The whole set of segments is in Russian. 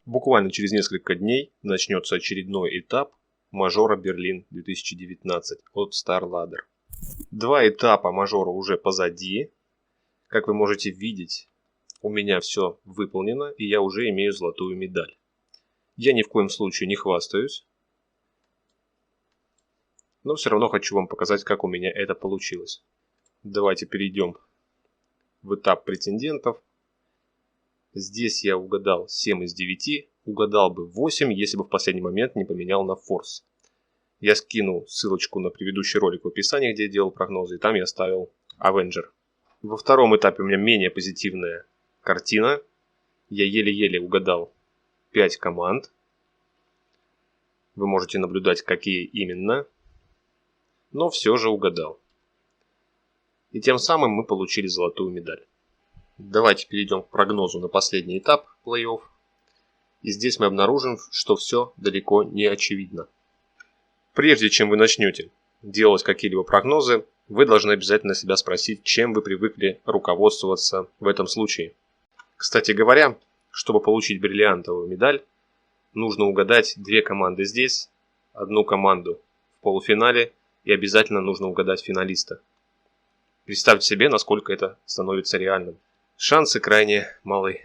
Буквально через несколько дней начнется очередной этап мажора Берлин 2019 от StarLadder. Два этапа мажора уже позади. Как вы можете видеть, у меня все выполнено, и я уже имею золотую медаль. Я ни в коем случае не хвастаюсь, но все равно хочу вам показать, как у меня это получилось. Давайте перейдем в этап претендентов. Здесь я угадал 7 из 9, угадал бы 8, если бы в последний момент не поменял на форс. Я скинул ссылочку на предыдущий ролик в описании, где я делал прогнозы, и там я ставил Avenger. Во втором этапе у меня менее позитивная картина. Я еле-еле угадал 5 команд. Вы можете наблюдать, какие именно. Но все же угадал. И тем самым мы получили золотую медаль. Давайте перейдем к прогнозу на последний этап плей-офф. И здесь мы обнаружим, что все далеко не очевидно. Прежде чем вы начнете делать какие-либо прогнозы, вы должны обязательно себя спросить, чем вы привыкли руководствоваться в этом случае. Кстати говоря, чтобы получить бриллиантовую медаль, нужно угадать 2 команды здесь, 1 команду в полуфинале и обязательно нужно угадать финалиста. Представьте себе, насколько это становится реальным. Шансы крайне малы.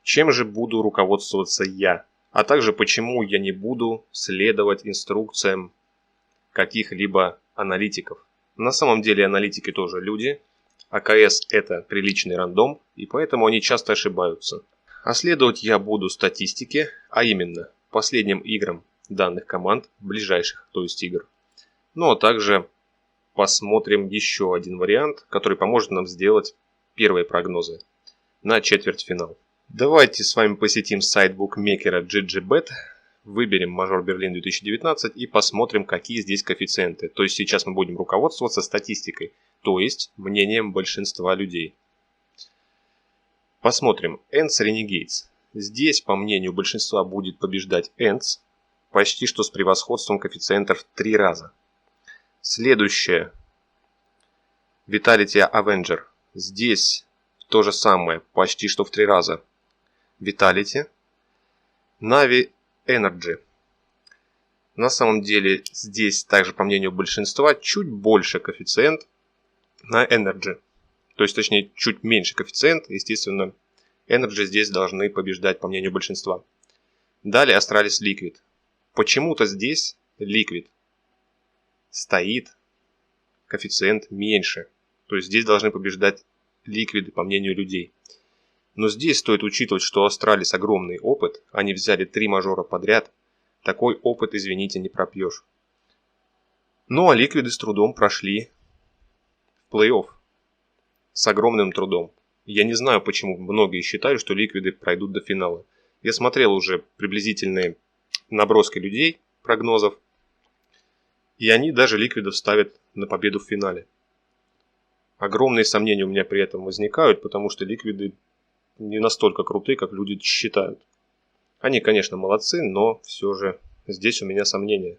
Чем же буду руководствоваться я? А также почему я не буду следовать инструкциям каких-либо аналитиков. На самом деле аналитики тоже люди. АКС это приличный рандом, и поэтому они часто ошибаются. А следовать я буду статистике, а именно последним играм данных команд, ближайших, то есть игр. Ну а также посмотрим еще один вариант, который поможет нам сделать первые прогнозы на четвертьфинал. Давайте с вами посетим сайт букмекера GGBet, выберем мажор Берлин 2019 и посмотрим, какие здесь коэффициенты. То есть сейчас мы будем руководствоваться статистикой, то есть мнением большинства людей. Посмотрим. Ents Renegades. Здесь, по мнению большинства, будет побеждать Ents, почти что с превосходством коэффициентов в 3 раза. Следующее. Vitality Avenger. Здесь то же самое, почти что в 3 раза. Vitality. Na'Vi Energy. На самом деле здесь также, по мнению большинства, чуть больше коэффициент на Energy. То есть, точнее, чуть меньше коэффициент. Естественно, Energy здесь должны побеждать, по мнению большинства. Далее Astralis Liquid. Почему-то здесь Liquid стоит коэффициент меньше. То есть здесь должны побеждать Liquid, по мнению людей. Но здесь стоит учитывать, что Astralis огромный опыт. Они взяли 3 мажора подряд. Такой опыт, извините, не пропьешь. Ну а Liquid с трудом прошли в плей-офф. С огромным трудом. Я не знаю, почему многие считают, что Liquid пройдут до финала. Я смотрел уже приблизительные наброски людей, прогнозов. И они даже Liquid ставят на победу в финале. Огромные сомнения у меня при этом возникают, потому что Liquid не настолько крутые, как люди считают. Они, конечно, молодцы, но все же здесь у меня сомнения.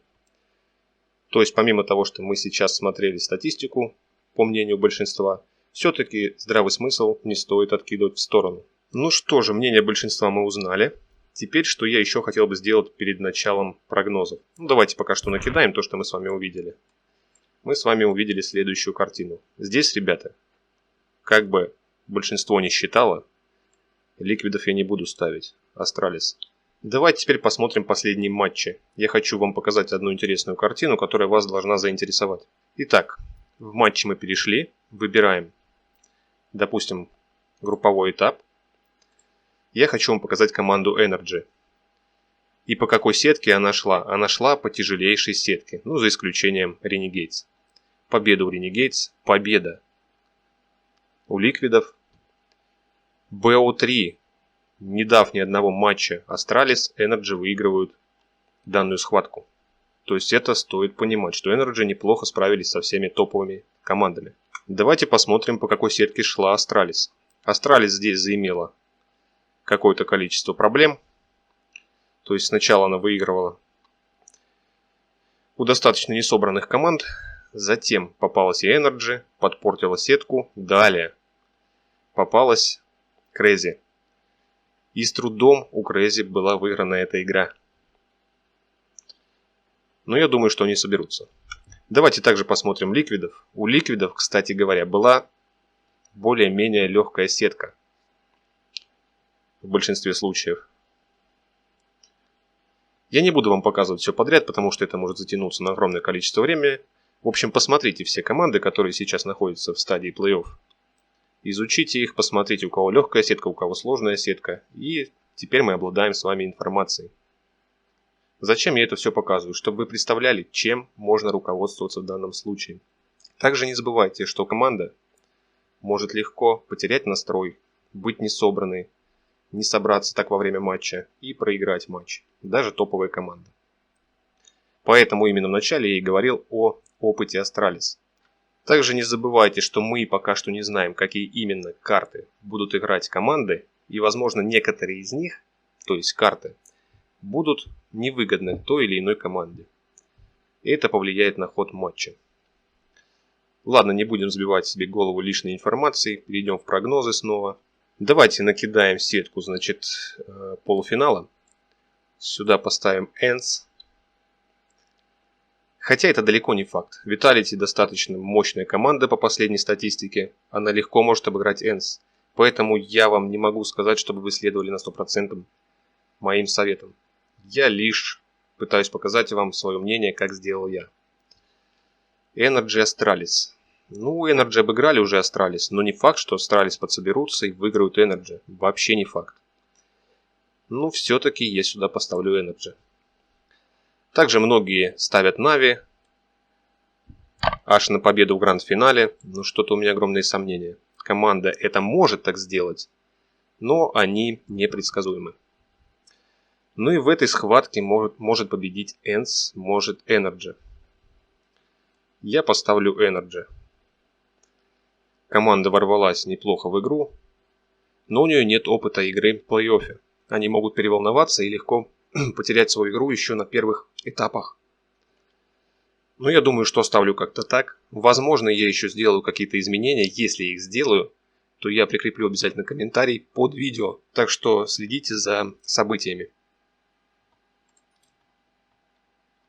То есть, помимо того, что мы сейчас смотрели статистику, по мнению большинства, все-таки здравый смысл не стоит откидывать в сторону. Ну что же, мнение большинства мы узнали. Теперь, что я еще хотел бы сделать перед началом прогнозов. Ну, давайте пока что накидаем то, что мы с вами увидели. Мы с вами увидели следующую картину. Здесь, ребята, как бы большинство не считало, Ликвидов я не буду ставить. Astralis. Давайте теперь посмотрим последние матчи. Я хочу вам показать одну интересную картину, которая вас должна заинтересовать. Итак, в матче мы перешли. Выбираем, допустим, групповой этап. Я хочу вам показать команду Energy. И по какой сетке она шла? Она шла по тяжелейшей сетке. Ну, за исключением Renegades. Победа у Renegades. Победа у Ликвидов. BO3, не дав ни одного матча, Astralis, Energy выигрывают данную схватку. То есть это стоит понимать, что Energy неплохо справились со всеми топовыми командами. Давайте посмотрим, по какой сетке шла Astralis. Astralis здесь заимела какое-то количество проблем. То есть сначала она выигрывала у достаточно несобранных команд. Затем попалась и Energy, подпортила сетку. Далее попалась Crazy. И с трудом у Crazy была выиграна эта игра. Но я думаю, что они соберутся. Давайте также посмотрим ликвидов. У ликвидов, кстати говоря, была более-менее легкая сетка. В большинстве случаев. Я не буду вам показывать все подряд, потому что это может затянуться на огромное количество времени. В общем, посмотрите все команды, которые сейчас находятся в стадии плей-офф. Изучите их, посмотрите, у кого легкая сетка, у кого сложная сетка. И теперь мы обладаем с вами информацией. Зачем я это все показываю? Чтобы вы представляли, чем можно руководствоваться в данном случае. Также не забывайте, что команда может легко потерять настрой, быть не собранной, не собраться так во время матча и проиграть матч. Даже топовая команда. Поэтому именно в начале я и говорил о опыте Астралис. Также не забывайте, что мы пока что не знаем, какие именно карты будут играть команды. И возможно некоторые из них, то есть карты, будут невыгодны той или иной команде. И это повлияет на ход матча. Ладно, не будем забивать себе голову лишней информацией. Перейдем в прогнозы снова. Давайте накидаем сетку, значит, полуфинала. Сюда поставим Энс. Хотя это далеко не факт. Vitality достаточно мощная команда по последней статистике. Она легко может обыграть Энс. Поэтому я вам не могу сказать, чтобы вы следовали на 100% моим советам. Я лишь пытаюсь показать вам свое мнение, как сделал я. Energy Astralis. Ну, Energy обыграли уже Astralis, но не факт, что Astralis подсоберутся и выиграют Energy. Вообще не факт. Ну, все-таки я сюда поставлю Energy. Также многие ставят Na'Vi аж на победу в гранд-финале, но что-то у меня огромные сомнения. Команда это может так сделать, но они непредсказуемы. Ну и в этой схватке может победить Энс, может Energy. Я поставлю Energy. Команда ворвалась неплохо в игру, но у нее нет опыта игры в плей-оффе. Они могут переволноваться и легко потерять свою игру еще на первых этапах. Но я думаю, что оставлю как-то так. Возможно, я еще сделаю какие-то изменения. Если я их сделаю, то я прикреплю обязательно комментарий под видео. Так что следите за событиями.